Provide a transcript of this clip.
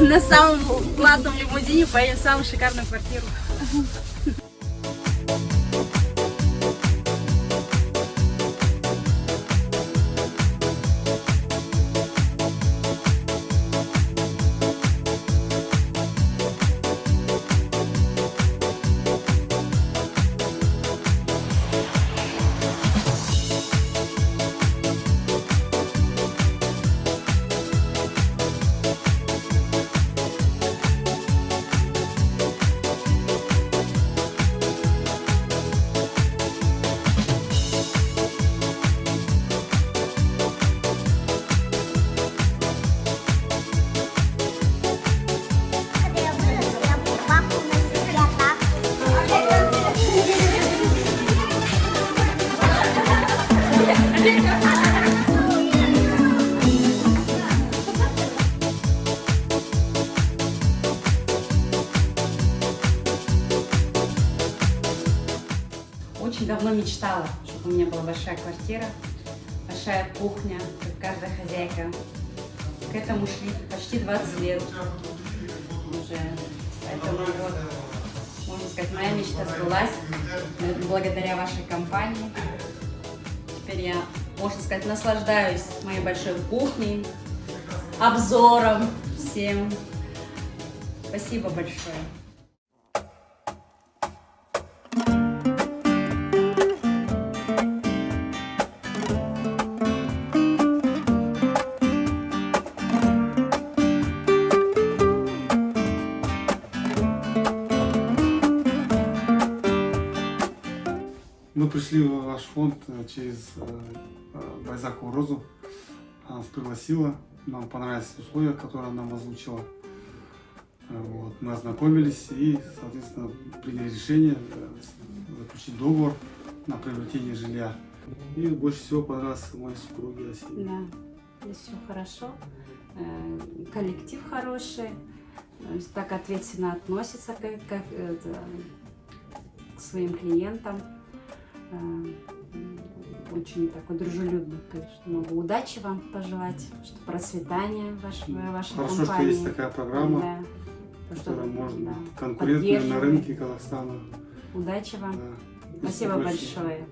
на самом классном лимузине поедем в самую шикарную квартиру. Очень давно мечтала, чтобы у меня была большая квартира, большая кухня, как каждая хозяйка. К этому шли почти 20 лет уже. Поэтому вот, можно сказать, моя мечта сбылась благодаря вашей компании. Теперь я, можно сказать, наслаждаюсь моей большой кухней, обзором всем. Спасибо большое. Мы пришли в ваш фонд через Байзакову Розу. Она нас пригласила, нам понравились условия, которые она нам озвучила. Вот. Мы ознакомились и, соответственно, приняли решение заключить договор на приобретение жилья. И больше всего понравился моей супруге Асии. Да, здесь все хорошо, коллектив хороший, так ответственно относится к своим клиентам. Очень такой дружелюбный. Много удачи вам пожелать, что процветания вашей Хорошо, компании. что есть такая программа, да, которая может быть конкурентной на поддерживает. рынке Казахстана. Удачи вам. Да. Спасибо большое.